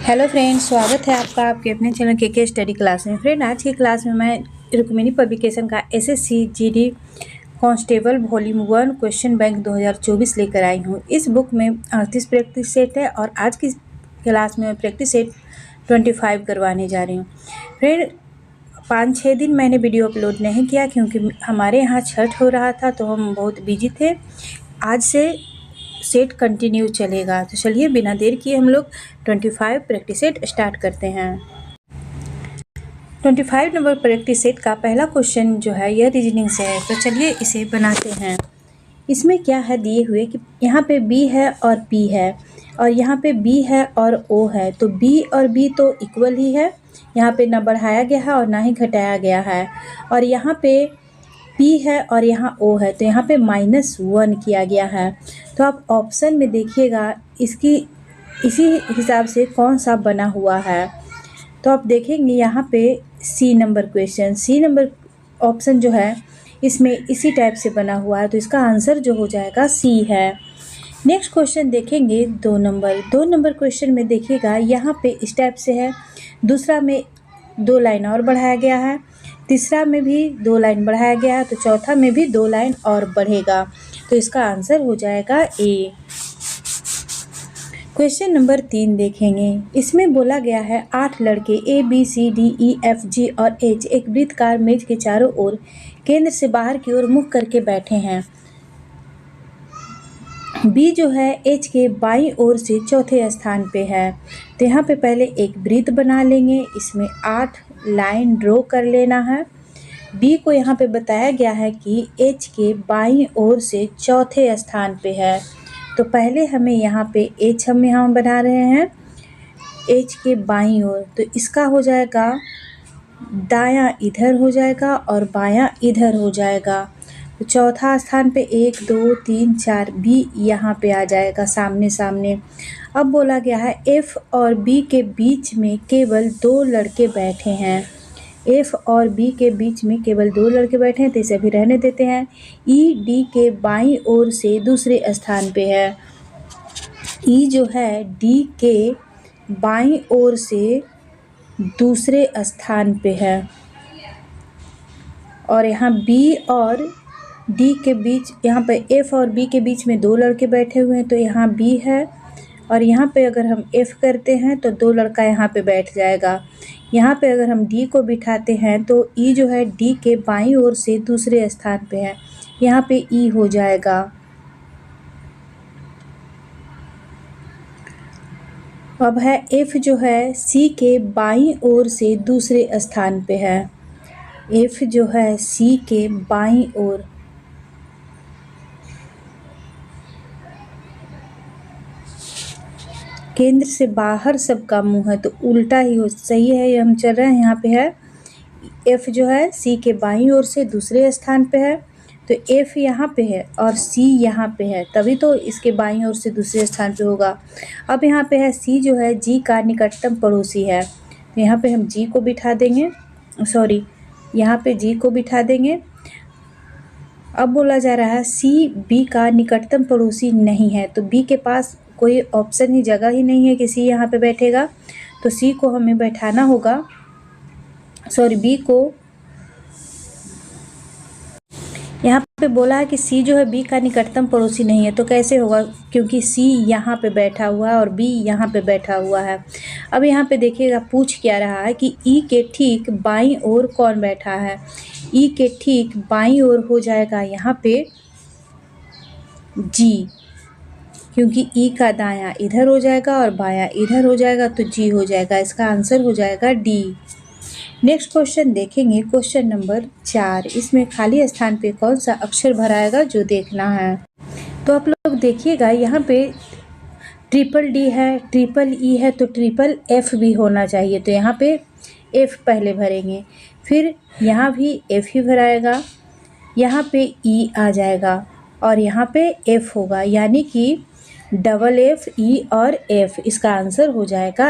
Hello friends, स्वागत है आपका आपके अपने चैनल के स्टडी क्लास में। फ्रेंड, आज की क्लास में मैं रुक्मिणी पब्लिकेशन का SSC GD constable volume 1 question bank 2024 लेकर आई हूँ। इस बुक में 38 प्रैक्टिस सेट है और आज की क्लास में मैं प्रैक्टिस सेट 25 करवाने जा रही हूँ। फ्रेंड, 5-6 दिन मैंने वीडियो अपलोड नहीं किया क्योंकि हमारे यहाँ छठ हो रहा था तो हम बहुत बिजी थे। आज से सेट कंटिन्यू चलेगा, तो चलिए बिना देर किए हम लोग 25 प्रैक्टिस सेट स्टार्ट करते हैं। 25 नंबर प्रैक्टिस सेट का पहला क्वेश्चन जो है यह रीजनिंग से है, तो चलिए इसे बनाते हैं। इसमें क्या है दिए हुए कि यहाँ पे बी है और पी है और यहाँ पे बी है और ओ है, तो बी और बी तो इक्वल ही है, यहाँ पे ना बढ़ाया गया है और ना ही घटाया गया है। और यहाँ पे P है और यहाँ O है, तो यहाँ पे -1 किया गया है। तो आप ऑप्शन में देखिएगा इसकी इसी हिसाब से कौन सा बना हुआ है। तो आप देखेंगे यहाँ पे C number question, C number option जो है इसमें इसी टाइप से बना हुआ है, तो इसका आंसर जो हो जाएगा सी है। नेक्स्ट क्वेश्चन देखेंगे 2 नंबर क्वेश्चन में देखिएगा यहाँ पे इस टाइप से है। दूसरा में 2 लाइन और बढ़ाया गया है, तीसरा में भी 2 लाइन बढ़ाया गया है, तो चौथा में भी 2 लाइन और बढ़ेगा, तो इसका आंसर हो जाएगा ए। क्वेश्चन नंबर 3 देखेंगे। इसमें बोला गया है 8 लड़के ABCDEFG और H एक वृत्तकार मेज के चारों ओर केंद्र से बाहर की ओर मुख करके बैठे हैं। बी जो है H के बाईं ओर से चौथे स्थान पे है, तो यहाँ पे पहले एक वृत्त बना लेंगे, इसमें 8 लाइन ड्रॉ कर लेना है। बी को यहाँ पे बताया गया है कि H के बाईं ओर से चौथे स्थान पे है, तो पहले हमें यहाँ पे H हम यहाँ बना रहे हैं H के बाईं ओर, तो इसका हो जाएगा दायां इधर हो जाएगा और बायां इधर हो जाएगा। तो चौथा स्थान पे 1 2 3 4 बी यहाँ पे आ जाएगा सामने सामने। अब बोला गया है F और B के बीच में केवल 2 लड़के बैठे हैं। F और B के बीच में केवल 2 लड़के बैठे हैं, तो इसे अभी रहने देते हैं। E D के बाईं ओर से दूसरे स्थान पे है। E जो है D के बाईं ओर से दूसरे स्थान पे है और यहाँ B और D के बीच, यहाँ पे F और B के बीच में 2 लड़के बैठे हुए हैं, तो यहाँ B है और यहाँ पे अगर हम F करते हैं तो 2 लड़का यहाँ पे बैठ जाएगा। यहाँ पे अगर हम D को बिठाते हैं तो E जो है D के बाईं ओर से दूसरे स्थान पे है, यहाँ पे E हो जाएगा। अब है F जो है C के बाईं ओर से दूसरे स्थान पे है। F जो है C के बाईं ओर, केंद्र से बाहर सबका मुंह है, तो उल्टा ही हो, सही है ये हम चल रहे हैं। यहाँ पे है F जो है C के बाईं ओर से दूसरे स्थान पे है, तो F यहाँ पे है और C यहाँ पे है, तभी तो इसके बाईं ओर से दूसरे स्थान पे होगा। अब यहाँ पे है C जो है G का निकटतम पड़ोसी है, तो यहाँ पे हम G को बिठा देंगे, यहाँ पे G को बिठा देंगे। अब बोला जा रहा है C B का निकटतम पड़ोसी नहीं है, तो B के पास कोई ऑप्शन ही, जगह ही नहीं है कि C यहाँ पे बैठेगा, तो C को हमें बैठाना होगा, B को यहाँ पे बोला है कि C जो है B का निकटतम पड़ोसी नहीं है, तो कैसे होगा, क्योंकि C यहाँ पे बैठा हुआ है और B यहाँ पे बैठा हुआ है। अब यहाँ पे देखिएगा पूछ क्या रहा है कि E के ठीक बाईं ओर कौन बैठा है। E के ठीक बाईं ओर हो जाएगा यहाँ पे G, क्योंकि E का दायां इधर हो जाएगा और बायां इधर हो जाएगा, तो G हो जाएगा। इसका आंसर हो जाएगा D। नेक्स्ट क्वेश्चन देखेंगे, क्वेश्चन नंबर 4। इसमें खाली स्थान पे कौन सा अक्षर भराएगा जो देखना है। तो आप लोग देखिएगा यहाँ पे D है, E है, तो F भी होना चाहिए, तो यहाँ पे F पहले भरेंगे, फिर यहाँ भी F ही भराएगा, यहाँ पे E आ जाएगा और यहाँ पे F होगा, यानी कि F E और F, इसका आंसर हो जाएगा।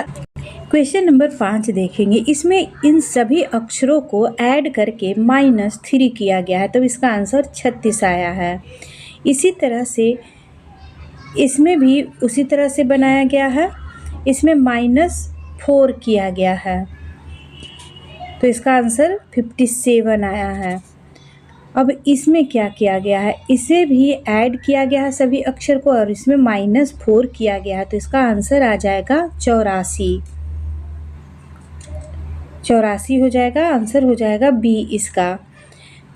क्वेश्चन नंबर 5 देखेंगे। इसमें इन सभी अक्षरों को ऐड करके -3 किया गया है, तो इसका आंसर 36 आया है। इसी तरह से इसमें भी उसी तरह से बनाया गया है। इसमें 4 किया गया है, तो इसका आंसर 57 आया है। अब इसमें क्या किया गया है, इसे भी ऐड किया गया है सभी अक्षर को और इसमें -4 किया गया है, तो इसका आंसर आ जाएगा 84। 84 हो जाएगा, आंसर हो जाएगा बी इसका।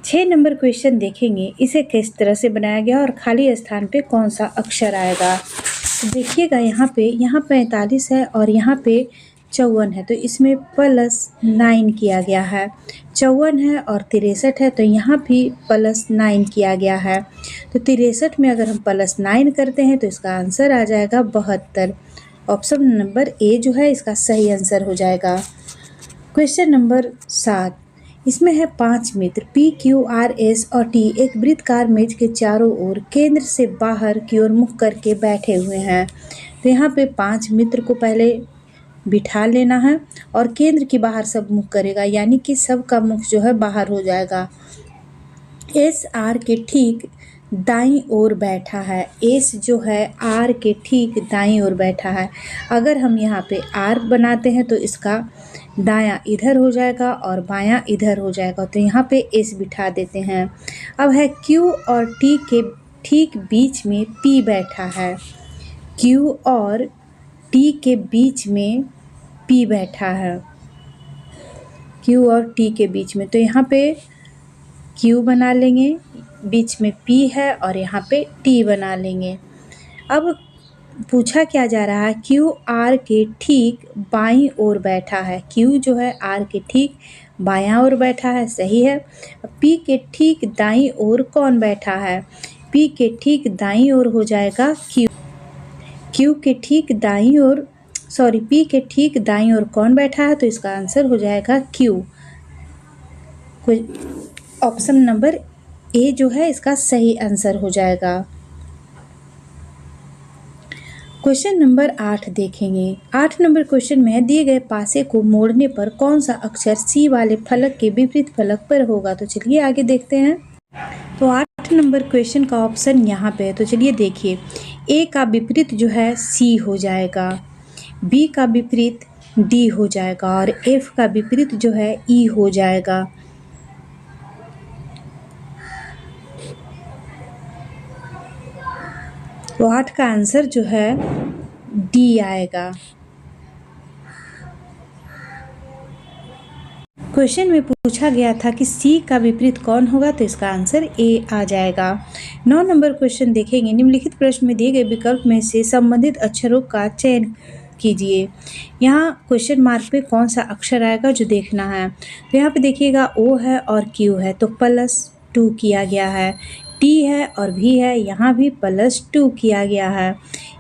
6 नंबर क्वेश्चन देखेंगे, इसे किस तरह से बनाया गया और खाली स्थान पे कौन सा अक्षर आएगा। तो देखिएगा यहाँ 45 है और यहाँ पे 54 है, तो इसमें +9 किया गया है। 54 है और 63 है, तो यहाँ भी +9 किया गया है। तो 63 में अगर हम +9 करते हैं तो इसका आंसर आ जाएगा 72। ऑप्शन नंबर ए जो है इसका सही आंसर हो जाएगा। क्वेश्चन नंबर 7, इसमें है 5 मित्र P, Q, R, S और T एक वृत्तकार मेज के चारों ओर केंद्र से बाहर की ओर मुख करके बैठे हुए हैं। तो यहाँ पे 5 मित्र को पहले बिठा लेना है और केंद्र के बाहर सब मुख करेगा, यानी कि सबका मुख जो है बाहर हो जाएगा। S R के ठीक दाईं ओर बैठा है, S जो है R के ठीक दाईं ओर बैठा है। अगर हम यहाँ पे R बनाते हैं तो इसका दायां इधर हो जाएगा और बायां इधर हो जाएगा, तो यहाँ पे S बिठा देते हैं। अब है Q और T के ठीक बीच में P बैठा है, Q और T के बीच में P बैठा है, Q और T के बीच में, तो यहाँ पे Q बना लेंगे, बीच में P है और यहाँ पे T बना लेंगे। अब पूछा क्या जा रहा है, Q R के ठीक बाईं ओर बैठा है, Q जो है R के ठीक बायां ओर बैठा है, सही है। P के ठीक दाईं ओर कौन बैठा है, P के ठीक दाईं ओर हो जाएगा Q। Q के ठीक दाईं ओर P के ठीक दाईं ओर कौन बैठा है, तो इसका आंसर हो जाएगा Q। ऑप्शन नंबर ए जो है इसका सही आंसर हो जाएगा। क्वेश्चन नंबर 8 देखेंगे। 8 नंबर क्वेश्चन में दिए गए पासे को मोड़ने पर कौन सा अक्षर सी वाले फलक के विपरीत फलक पर होगा। तो चलिए आगे देखते हैं। तो 8 नंबर क्वेश्चन का ऑप्शन यहाँ पे है, तो चलिए देखिए, ए का विपरीत जो है सी हो जाएगा, बी का विपरीत डी हो जाएगा और एफ का विपरीत जो है ई हो जाएगा। तो 8 का आंसर जो है डी आएगा। क्वेश्चन में पूछा गया था कि सी का विपरीत कौन होगा, तो इसका आंसर ए आ जाएगा। 9 नंबर क्वेश्चन देखेंगे। निम्नलिखित प्रश्न में दिए गए विकल्प में से संबंधित अक्षरों का चयन कीजिए। यहाँ क्वेश्चन मार्क पे कौन सा अक्षर आएगा जो देखना है। तो यहाँ पे देखिएगा ओ है और क्यू है, तो +2 किया गया है। टी है और भी है, यहाँ भी +2 किया गया है।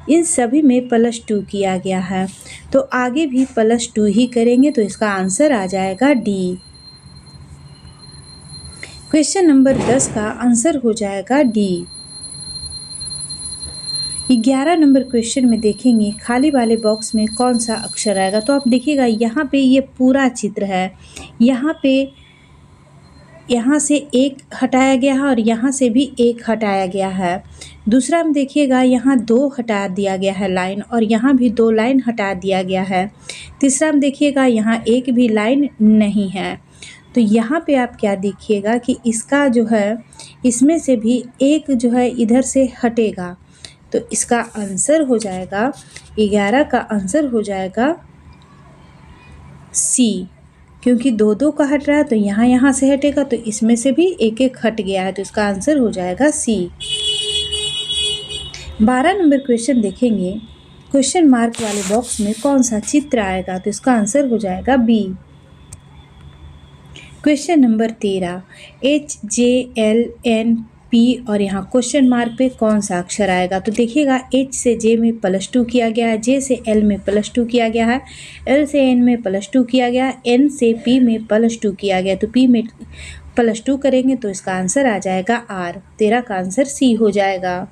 इन सभी में +2 किया गया है, तो आगे भी +2 ही करेंगे, तो इसका आंसर आ जाएगा डी। क्वेश्चन नंबर 10 का आंसर हो जाएगा डी। 11 नंबर क्वेश्चन में देखेंगे खाली वाले बॉक्स में कौन सा अक्षर आएगा। तो आप देखिएगा यहाँ पे ये पूरा चित्र है, यहाँ से एक हटाया गया है और यहाँ से भी एक हटाया गया है। दूसरा में देखिएगा यहाँ 2 हटा दिया गया है लाइन और यहाँ भी 2 लाइन हटा दिया गया है। तीसरा में देखिएगा यहाँ एक भी लाइन नहीं है। तो यहाँ पे आप क्या देखिएगा कि इसका जो है, इसमें से भी एक जो है इधर से हटेगा, तो इसका आंसर हो जाएगा 11 का आंसर हो जाएगा सी, क्योंकि 2 का हट रहा है तो यहाँ से हटेगा, तो इसमें से भी एक हट गया है, तो इसका आंसर हो जाएगा सी। 12 नंबर क्वेश्चन देखेंगे। क्वेश्चन मार्क वाले बॉक्स में कौन सा चित्र आएगा, तो इसका आंसर हो जाएगा बी। क्वेश्चन नंबर 13, HJLNP और यहाँ क्वेश्चन मार्क पे कौन सा अक्षर आएगा। तो देखिएगा H से J में +2 किया गया है, J से L में +2 किया गया है, L से N में +2 किया गया, N से P में +2 किया गया, तो P में +2 करेंगे तो इसका आंसर आ जाएगा R। 13 का आंसर C हो जाएगा।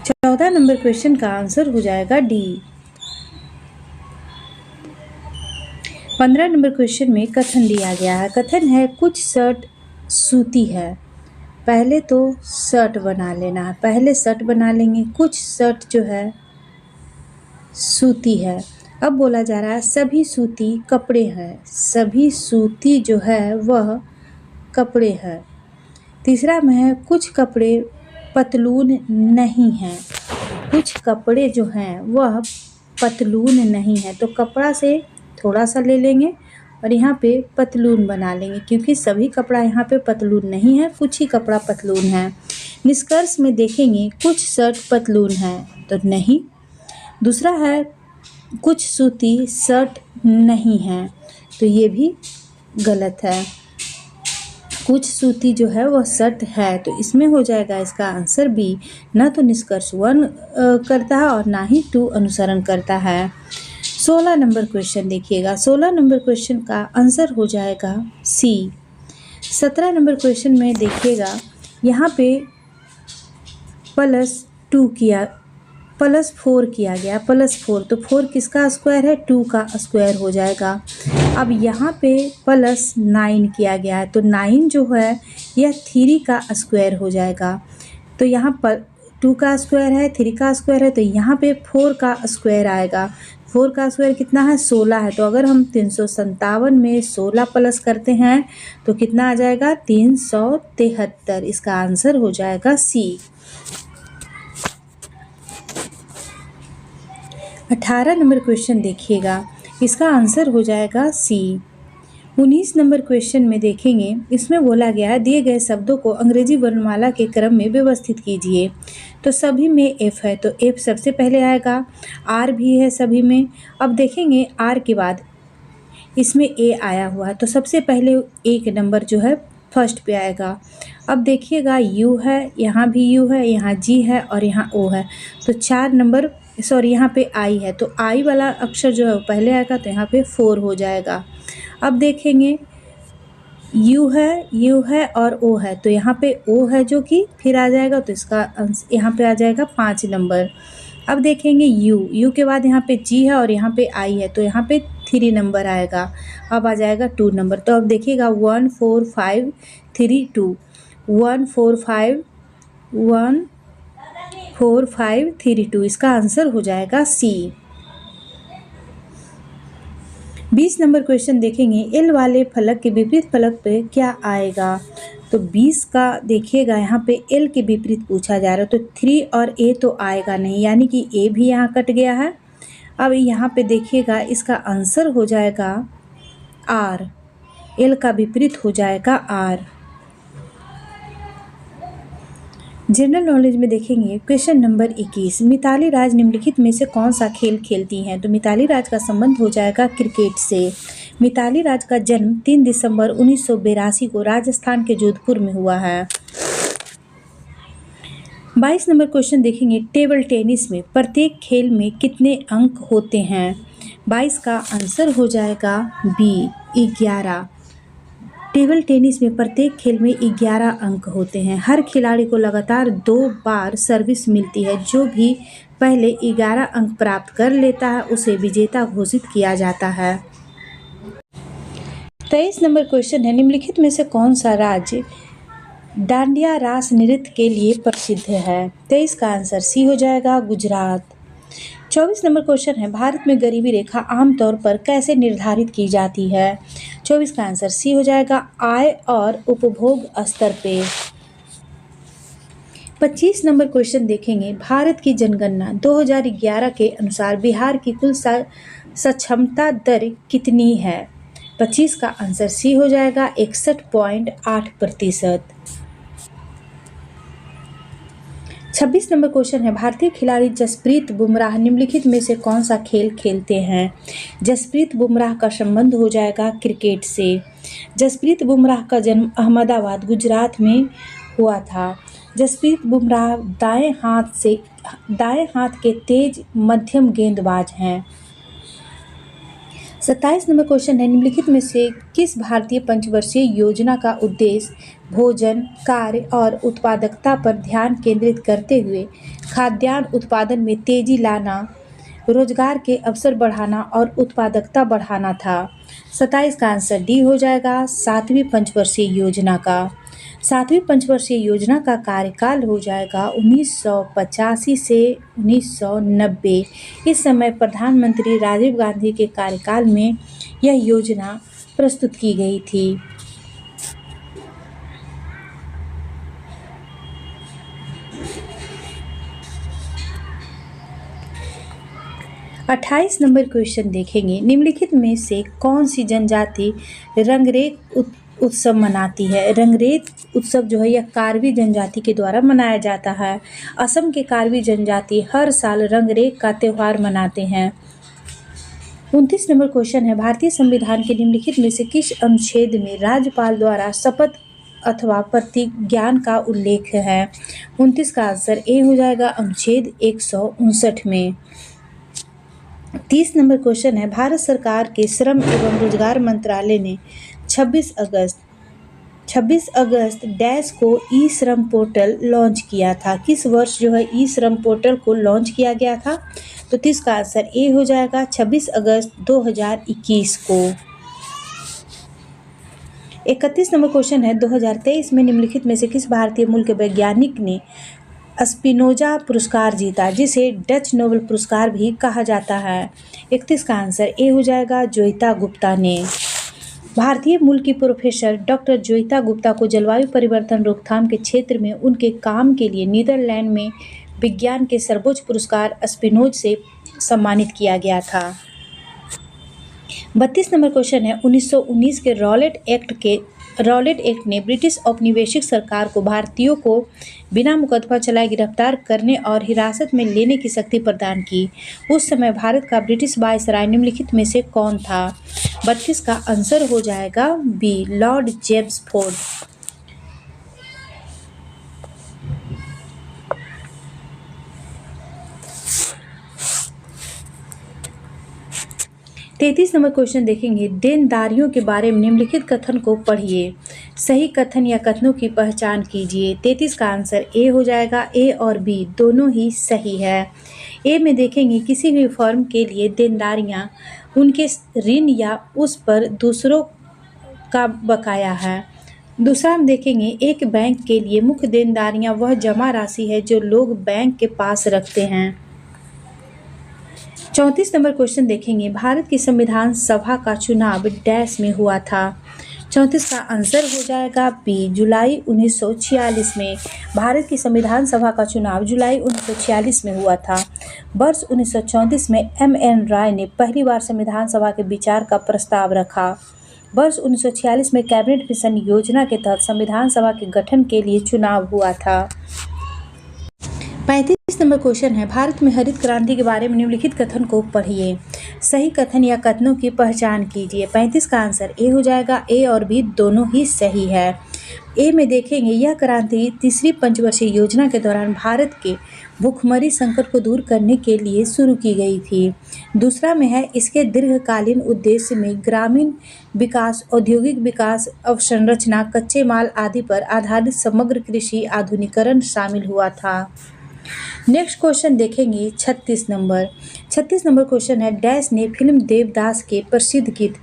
14 नंबर क्वेश्चन का आंसर हो जाएगा डी। 15 नंबर क्वेश्चन में कथन दिया गया है। कथन है कुछ शर्ट सूती है। पहले तो शर्ट बना लेना है, पहले शर्ट बना लेंगे। कुछ शर्ट जो है सूती है, अब बोला जा रहा है सभी सूती कपड़े हैं, सभी सूती जो है वह कपड़े हैं। तीसरा में है कुछ कपड़े पतलून नहीं हैं, कुछ कपड़े जो हैं वह पतलून नहीं है, तो कपड़ा से थोड़ा सा ले लेंगे और यहाँ पे पतलून बना लेंगे, क्योंकि सभी कपड़ा यहाँ पे पतलून नहीं है, कुछ ही कपड़ा पतलून है। निष्कर्ष में देखेंगे कुछ शर्ट पतलून है, तो नहीं। दूसरा है कुछ सूती शर्ट नहीं है, तो ये भी गलत है। कुछ सूती जो है वह शर्ट है, तो इसमें हो जाएगा इसका आंसर बी। ना तो निष्कर्ष 1 करता है और ना ही 2 अनुसरण करता है। 16 नंबर क्वेश्चन देखिएगा, 16 नंबर क्वेश्चन का आंसर हो जाएगा सी। 17 नंबर क्वेश्चन में देखिएगा यहाँ पे +4 किया गया, +4, तो 4 किसका स्क्वायर है, 2 का स्क्वायर हो जाएगा। अब यहाँ पे +9 किया गया है, तो 9 जो है यह 3 का स्क्वायर हो जाएगा। तो यहाँ पर 2 का स्क्वायर है, 3 का स्क्वायर है, तो यहाँ पे 4 का स्क्वायर आएगा। 4 का स्क्वायर कितना है, 16 है, तो अगर हम 357 में 16 प्लस करते हैं तो कितना आ जाएगा, 373। इसका आंसर हो जाएगा सी। 18 नंबर क्वेश्चन देखिएगा, इसका आंसर हो जाएगा सी। 19 नंबर क्वेश्चन में देखेंगे, इसमें बोला गया है दिए गए शब्दों को अंग्रेजी वर्णमाला के क्रम में व्यवस्थित कीजिए। तो सभी में एफ है, तो एफ सबसे पहले आएगा, आर भी है सभी में। अब देखेंगे आर के बाद इसमें ए आया हुआ है, तो सबसे पहले 1 नंबर जो है फर्स्ट पे आएगा। अब देखिएगा यू है, यहाँ भी यू है, यहाँ जी है और यहाँ ओ है, तो 4 नंबर यहाँ पे आई है, तो आई वाला अक्षर जो है वो पहले आएगा, तो यहाँ पे 4 हो जाएगा। अब देखेंगे यू है और ओ है, तो यहाँ पे ओ है जो कि फिर आ जाएगा, तो इसका यहाँ पे आ जाएगा 5 नंबर। अब देखेंगे यू के बाद यहाँ पे जी है और यहाँ पे आई है, तो यहाँ पे 3 नंबर आएगा। अब आ जाएगा 2 नंबर, तो अब देखिएगा 1 4 5 3 2, 1 4 5 1 4 5 3 2, इसका आंसर हो जाएगा सी। 20 नंबर क्वेश्चन देखेंगे, एल वाले फलक के विपरीत फलक पे क्या आएगा। तो 20 का देखिएगा यहाँ पे एल के विपरीत पूछा जा रहा है, तो 3 और ए तो आएगा नहीं, यानी कि ए भी यहाँ कट गया है। अब यहाँ पे देखिएगा इसका आंसर हो जाएगा आर, एल का विपरीत हो जाएगा आर। जनरल नॉलेज में देखेंगे क्वेश्चन नंबर 21, मिताली राज निम्नलिखित में से कौन सा खेल खेलती हैं। तो मिताली राज का संबंध हो जाएगा क्रिकेट से। मिताली राज का जन्म 3 दिसंबर 1982 को राजस्थान के जोधपुर में हुआ है। 22 नंबर क्वेश्चन देखेंगे, टेबल टेनिस में प्रत्येक खेल में कितने अंक होते हैं। 22 का आंसर हो जाएगा बी, 11। टेबल टेनिस में प्रत्येक खेल में 11 अंक होते हैं। हर खिलाड़ी को लगातार 2 बार सर्विस मिलती है, जो भी पहले 11 अंक प्राप्त कर लेता है उसे विजेता घोषित किया जाता है। 23 नंबर क्वेश्चन है, निम्नलिखित में से कौन सा राज्य डांडिया रास नृत्य के लिए प्रसिद्ध है। 23 का आंसर सी हो जाएगा, गुजरात। 24 नंबर क्वेश्चन है, भारत में गरीबी रेखा आमतौर पर कैसे निर्धारित की जाती है। 24 का आंसर सी हो जाएगा, आय और उपभोग स्तर पे। 25 नंबर क्वेश्चन देखेंगे, भारत की जनगणना 2011 के अनुसार बिहार की कुल साक्षरता दर कितनी है। 25 का आंसर सी हो जाएगा, 61.8%। 26 नंबर क्वेश्चन है, भारतीय खिलाड़ी जसप्रीत बुमराह निम्नलिखित में से कौन सा खेल खेलते हैं। जसप्रीत बुमराह का संबंध हो जाएगा क्रिकेट से। जसप्रीत बुमराह का जन्म अहमदाबाद गुजरात में हुआ था। जसप्रीत बुमराह दाएं हाथ के तेज मध्यम गेंदबाज हैं। 27 नंबर क्वेश्चन है, निम्नलिखित में से किस भारतीय पंचवर्षीय योजना का उद्देश्य भोजन, कार्य और उत्पादकता पर ध्यान केंद्रित करते हुए खाद्यान्न उत्पादन में तेजी लाना रोजगार के अवसर बढ़ाना और उत्पादकता बढ़ाना था। 27 का आंसर डी हो जाएगा, 7वीं पंचवर्षीय योजना का। 7वीं पंचवर्षीय योजना का कार्यकाल हो जाएगा 1985 से 1990। इस समय प्रधानमंत्री राजीव गांधी के कार्यकाल में यह योजना प्रस्तुत की गई थी। 28 नंबर क्वेश्चन देखेंगे। निम्नलिखित में से कौन सी जनजाति रंगरेत उत्सव मनाती है? रंगरेत उत्सव जो है यह कार्बी जनजाति के द्वारा मनाया जाता है। असम के कार्बी जनजाति हर साल रंगरेत का त्यौहार मनाते हैं। 29 नंबर क्वेश्चन है, भारतीय संविधान के निम्नलिखित में से किस अनुच्छेद में राज्यपाल द्वारा शपथ अथवा प्रतिज्ञान का उल्लेख है? 29 का आंसर ए हो जाएगा, अनुच्छेद 159 में। 30 नंबर क्वेश्चन है, भारत सरकार के श्रम एवं रोजगार मंत्रालय ने 26 अगस्त डैश को ई श्रम पोर्टल लॉन्च किया था। किस वर्ष जो है ई श्रम पोर्टल को लॉन्च किया गया था? तो 30 का आंसर ए हो जाएगा, 26 अगस्त 2021 को। 31 नंबर क्वेश्चन है, 2023 में निम्नलिखित में से किस भारतीय मूल के वैज्ञानिक ने स्पिनोजा पुरस्कार जीता, जिसे डच नोबेल पुरस्कार भी कहा जाता है? 31 का आंसर ए हो जाएगा, जोइता गुप्ता ने। भारतीय मूल की प्रोफेसर डॉक्टर जोइता गुप्ता को जलवायु परिवर्तन रोकथाम के क्षेत्र में उनके काम के लिए नीदरलैंड में विज्ञान के सर्वोच्च पुरस्कार स्पिनोज से सम्मानित किया गया था। 32 नंबर क्वेश्चन है, 1919 के रॉलेट एक्ट ने ब्रिटिश औपनिवेशिक सरकार को भारतीयों को बिना मुकदमा चलाए गिरफ्तार करने और हिरासत में लेने की शक्ति प्रदान की। उस समय भारत का ब्रिटिश वायसराय निम्नलिखित में से कौन था? 32 का आंसर हो जाएगा B, Lord Chelmsford. 33 number question देखेंगे, देनदारियों के बारे में निम्नलिखित कथन को पढ़िए, सही कथन या कथनों की पहचान कीजिए। 33 का आंसर ए हो जाएगा, ए और बी दोनों ही सही है। ए में देखेंगे, किसी भी फर्म के लिए देनदारियां उनके ऋण या उस पर दूसरों का बकाया है। दूसरा हम देखेंगे, एक बैंक के लिए मुख्य देनदारियां वह जमा राशि है जो लोग बैंक के पास रखते हैं। 34 नंबर क्वेश्चन देखेंगे, भारत की संविधान सभा का चुनाव डैश में हुआ था। 34 का आंसर हो जाएगा बी, जुलाई 1946 में। भारत की संविधान सभा का चुनाव जुलाई 1946 में हुआ था। वर्ष 1934 में M.N. राय ने पहली बार संविधान सभा के विचार का प्रस्ताव रखा। वर्ष 1946 में कैबिनेट मिशन योजना के तहत संविधान सभा के गठन के लिए चुनाव हुआ था। 35 नंबर क्वेश्चन है, भारत में हरित क्रांति के बारे में निम्नलिखित कथन को पढ़िए, सही कथन या कथनों की पहचान कीजिए। 35 का आंसर ए हो जाएगा, ए और बी दोनों ही सही है। ए में देखेंगे, यह क्रांति तीसरी पंचवर्षीय योजना के दौरान भारत के भूखमरी संकट को दूर करने के लिए शुरू की गई थी। दूसरा में है, इसके दीर्घकालीन उद्देश्य में ग्रामीण विकास, औद्योगिक विकास, अवसंरचना, कच्चे माल आदि पर आधारित समग्र कृषि आधुनिकीकरण शामिल हुआ था। नेक्स्ट क्वेश्चन देखेंगे 36 नंबर क्वेश्चन है, डैश ने फिल्म देवदास के प्रसिद्ध गीत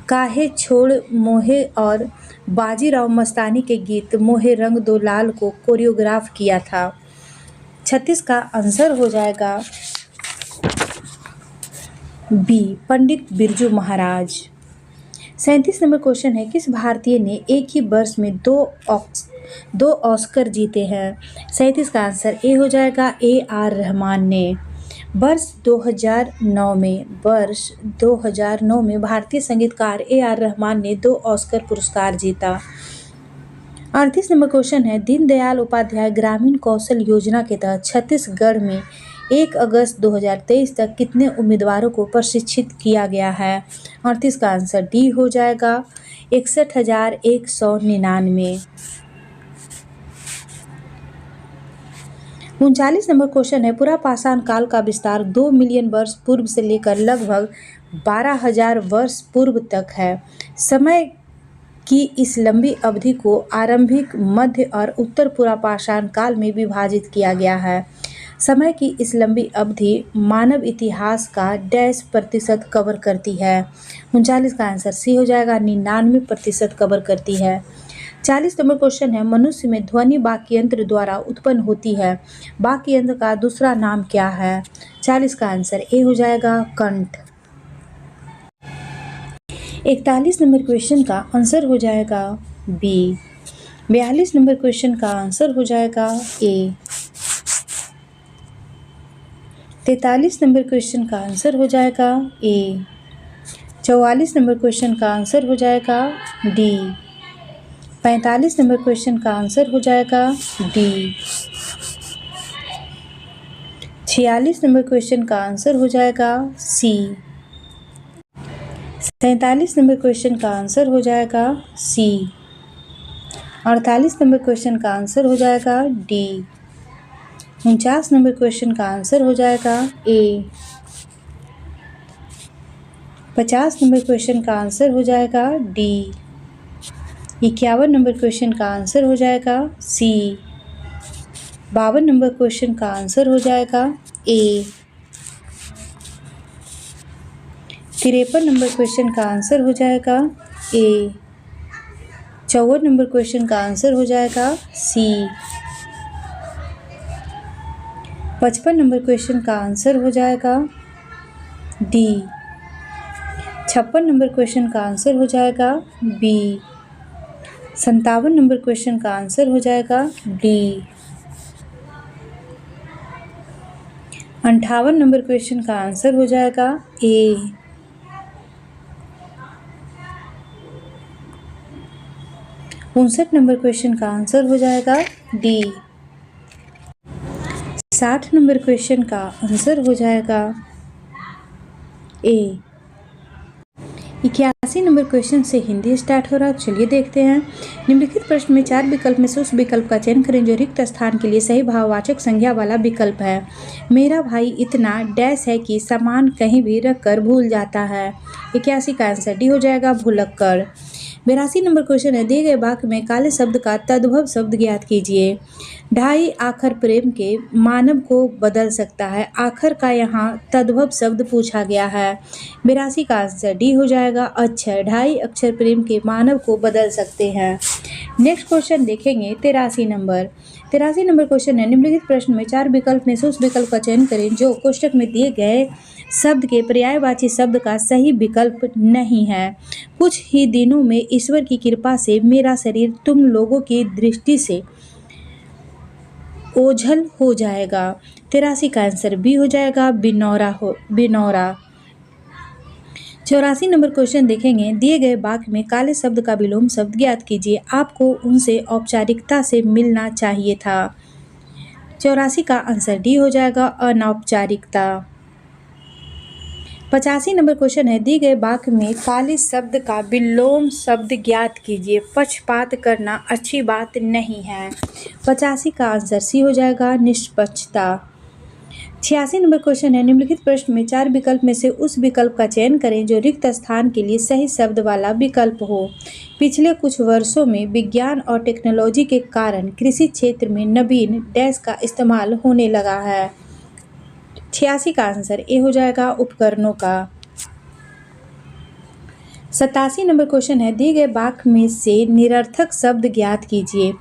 काहे छोड़ मोहे और बाजीराव मस्तानी के गीत मोहे रंग दो लाल को कोरियोग्राफ किया था। 36 का आंसर हो जाएगा B, Pandit Birju Maharaj. 37 number question है, किस भारतीय ने एक ही वर्ष में दो ऑस्कर जीते हैं? 37 का आंसर ए हो जाएगा, A.R. रहमान ने। वर्ष 2009 में भारतीय संगीतकार A.R. रहमान ने 2 ऑस्कर पुरस्कार जीता। 38 नंबर क्वेश्चन है, दीनदयाल उपाध्याय ग्रामीण कौशल योजना के तहत छत्तीसगढ़ में 1 अगस्त 2023 तक कितने उम्मीदवारों को प्रशिक्षित किया गया है? 38 का आंसर डी हो जाएगा, 61,199। 39 नंबर क्वेश्चन है, पूरा पाषाण काल का विस्तार 2 मिलियन वर्ष पूर्व से लेकर लगभग 12,000 वर्ष पूर्व तक है। समय की इस लंबी अवधि को आरंभिक, मध्य और उत्तर पूरा पाषाण काल में विभाजित किया गया है। समय की इस लंबी अवधि मानव इतिहास का डैश प्रतिशत कवर करती है। 39 का आंसर सी हो जाएगा, 99% कवर करती है। 40 नंबर क्वेश्चन है, मनुष्य में ध्वनि वाक्य यंत्र द्वारा उत्पन्न होती है। वाक्य यंत्र का दूसरा नाम क्या है? 40 का आंसर ए हो जाएगा, कंठ। 41 नंबर क्वेश्चन का आंसर हो जाएगा बी। 42 नंबर क्वेश्चन का आंसर हो जाएगा ए। 43 नंबर क्वेश्चन का आंसर हो जाएगा ए। 44 नंबर क्वेश्चन का आंसर हो जाएगा डी। 45 नंबर क्वेश्चन का आंसर हो जाएगा डी। 46 नंबर क्वेश्चन का आंसर हो जाएगा सी। 47 नंबर क्वेश्चन का आंसर हो जाएगा सी। 48 नंबर क्वेश्चन का आंसर हो जाएगा डी। 49 नंबर क्वेश्चन का आंसर हो जाएगा ए। 50 नंबर क्वेश्चन का आंसर हो जाएगा डी। 51 नंबर क्वेश्चन का आंसर हो जाएगा सी। 52 नंबर क्वेश्चन का आंसर हो जाएगा ए। 53 नंबर क्वेश्चन का आंसर हो जाएगा ए। 54 नंबर क्वेश्चन का आंसर हो जाएगा सी। 55 नंबर क्वेश्चन का आंसर हो जाएगा डी। 56 नंबर क्वेश्चन का आंसर हो जाएगा बी। 57 नंबर क्वेश्चन का आंसर हो जाएगा डी। 58 नंबर क्वेश्चन का आंसर हो जाएगा ए। 59 नंबर क्वेश्चन का आंसर हो जाएगा डी। 60 नंबर क्वेश्चन का आंसर हो जाएगा ए। 81 नंबर क्वेश्चन से हिंदी स्टार्ट हो रहा है। चलिए देखते हैं। निम्नलिखित प्रश्न में 4 विकल्प में से उस विकल्प का चयन करें जो रिक्त स्थान के लिए सही भाववाचक संज्ञा वाला विकल्प है। मेरा भाई इतना डैश है कि सामान कहीं भी रख कर भूल जाता है। 81 का आंसर डी हो जाएगा, भुलक्कड़। 82 नंबर क्वेश्चन है, दिए गए वाक्य में काले शब्द का तद्भव शब्द ज्ञात कीजिए। ढाई आखर प्रेम के मानव को बदल सकता है। आखर का यहाँ तद्भव शब्द पूछा गया है। 82 का आंसर डी हो जाएगा, अक्षर। ढाई अक्षर प्रेम के मानव को बदल सकते हैं। नेक्स्ट क्वेश्चन देखेंगे 83 नंबर। 83 नंबर क्वेश्चन है, निम्नलिखित प्रश्न में 4 विकल्प में से उस विकल्प का चयन करें जो कोष्टक में दिए गए शब्द के पर्यायवाची शब्द का सही विकल्प नहीं है। कुछ ही दिनों में ईश्वर की कृपा से मेरा शरीर तुम लोगों की दृष्टि से ओझल हो जाएगा। 83 का आंसर बी हो जाएगा, बिनौरा। 84 नंबर क्वेश्चन देखेंगे, दिए गए वाक्य में काले शब्द का विलोम शब्द ज्ञात कीजिए। आपको उनसे औपचारिकता से मिलना चाहिए था। 84 का आंसर डी हो जाएगा, अनौपचारिकता। 85 नंबर क्वेश्चन है, दिए गए वाक्य में काले शब्द का विलोम शब्द ज्ञात कीजिए। पक्षपात करना अच्छी बात नहीं है। 85 का आंसर सी हो जाएगा, निष्पक्षता। 86 नंबर क्वेश्चन है, निम्नलिखित प्रश्न में 4 विकल्प में से उस विकल्प का चयन करें जो रिक्त स्थान के लिए सही शब्द वाला विकल्प हो। पिछले कुछ वर्षों में विज्ञान और टेक्नोलॉजी के कारण कृषि क्षेत्र में नवीन डैश का इस्तेमाल होने लगा है। 86 का आंसर ए हो जाएगा, उपकरणों का। 87 नंबर क्वेश्चन है, दिए गए वाक्य में से निरर्थक शब्द ज्ञात कीजिए।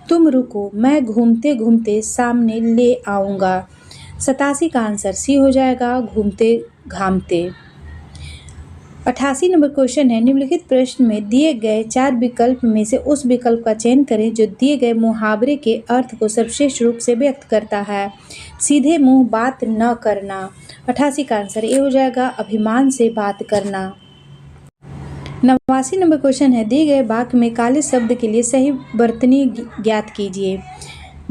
तुम रुको, मैं घूमते घूमते सामने ले आऊँगा। 87 का आंसर सी हो जाएगा, घूमते घामते। 88 नंबर क्वेश्चन है, निम्नलिखित प्रश्न में दिए गए 4 विकल्प में से उस विकल्प का चयन करें जो दिए गए मुहावरे के अर्थ को सर्वश्रेष्ठ रूप से व्यक्त करता है। सीधे मुंह बात न करना। 88 का आंसर ए हो जाएगा, अभिमान से बात करना। 89 नंबर क्वेश्चन है, दिए गए वाक्य में काले शब्द के लिए सही वर्तनी ज्ञात कीजिए।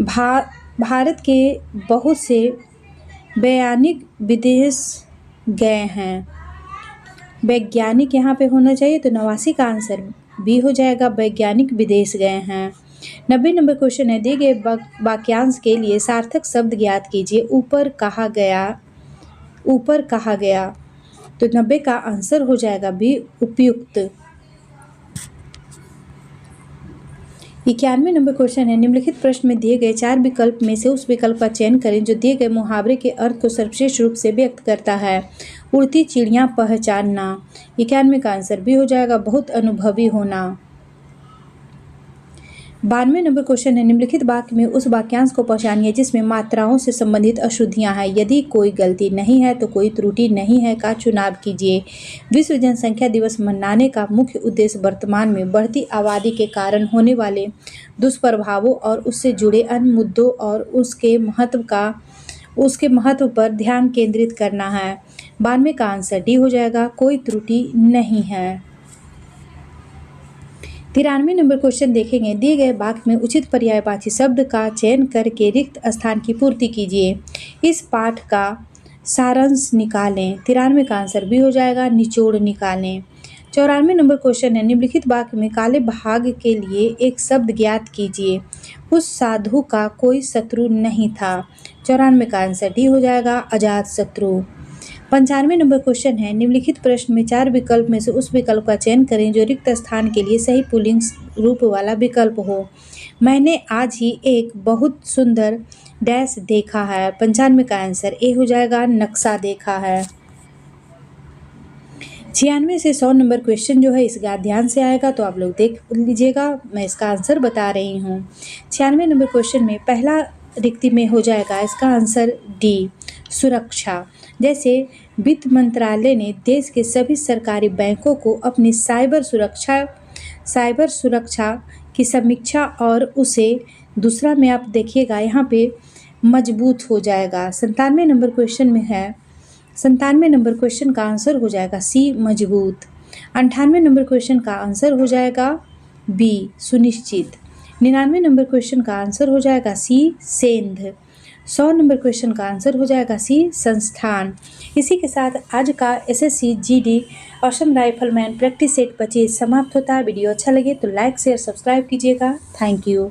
भारत के बहुत से वैज्ञानिक विदेश गए हैं। वैज्ञानिक यहाँ पे होना चाहिए, तो 89 का आंसर बी हो जाएगा, वैज्ञानिक विदेश गए हैं। 90 नंबर क्वेश्चन है, दिए गए वाक्यांश के लिए सार्थक शब्द ज्ञात कीजिए। ऊपर कहा गया, तो 90 का आंसर हो जाएगा बी, उपयुक्त। 91 नंबर क्वेश्चन है, निम्नलिखित प्रश्न में दिए गए 4 विकल्प में से उस विकल्प का चयन करें जो दिए गए मुहावरे के अर्थ को सर्वश्रेष्ठ रूप से व्यक्त करता है। उड़ती चिड़ियाँ पहचानना। 91 का आंसर भी हो जाएगा बहुत अनुभवी होना। 92 नंबर क्वेश्चन है, निम्नलिखित वाक्य में उस वाक्यांश को पहचानिए जिसमें मात्राओं से संबंधित अशुद्धियां हैं। यदि कोई गलती नहीं है तो कोई त्रुटि नहीं है का चुनाव कीजिए। विश्व जनसंख्या दिवस मनाने का मुख्य उद्देश्य वर्तमान में बढ़ती आबादी के कारण होने वाले दुष्प्रभावों और उससे जुड़े अन्य मुद्दों और उसके महत्व पर ध्यान केंद्रित करना है। 92 का आंसर डी हो जाएगा, कोई त्रुटि नहीं है। 93 नंबर क्वेश्चन देखेंगे, दिए गए वाक्य में उचित पर्यायवाची शब्द का चयन करके रिक्त स्थान की पूर्ति कीजिए। इस पाठ का सारांश निकालें। 93 का आंसर भी हो जाएगा, निचोड़ निकालें। 94 नंबर क्वेश्चन है, निम्नलिखित वाक्य में काले भाग के लिए एक शब्द ज्ञात कीजिए। उस साधु का कोई शत्रु नहीं था। 94 का आंसर डी हो जाएगा, अजात शत्रु। 95 नंबर क्वेश्चन है, निम्नलिखित प्रश्न में 4 विकल्प में से उस विकल्प का चयन करें जो रिक्त स्थान के लिए सही पुल्लिंग रूप वाला विकल्प हो। मैंने आज ही एक बहुत सुंदर डैश देखा है। 95 का आंसर ए हो जाएगा, नक्शा देखा है। 96 से 100 नंबर क्वेश्चन जो है इसका ध्यान से आएगा तो आप लोग देख लीजिएगा, मैं इसका आंसर बता रही हूँ। 96 नंबर क्वेश्चन में पहला रिक्ति में हो जाएगा इसका आंसर डी, सुरक्षा। जैसे वित्त मंत्रालय ने देश के सभी सरकारी बैंकों को अपनी साइबर सुरक्षा की समीक्षा और उसे दूसरा में आप देखिएगा यहाँ पे मजबूत हो जाएगा। 97 नंबर क्वेश्चन में है, 97 नंबर क्वेश्चन का आंसर हो जाएगा सी, मजबूत। 98 नंबर क्वेश्चन का आंसर हो जाएगा बी, सुनिश्चित। 99 नंबर क्वेश्चन का आंसर हो जाएगा सी, सेंध। 100 नंबर क्वेश्चन का आंसर हो जाएगा सी, संस्थान। इसी के साथ आज का SSC GD Assam rifleman practice set 25 समाप्त होता है। वीडियो अच्छा लगे तो लाइक शेयर सब्सक्राइब कीजिएगा। Thank you.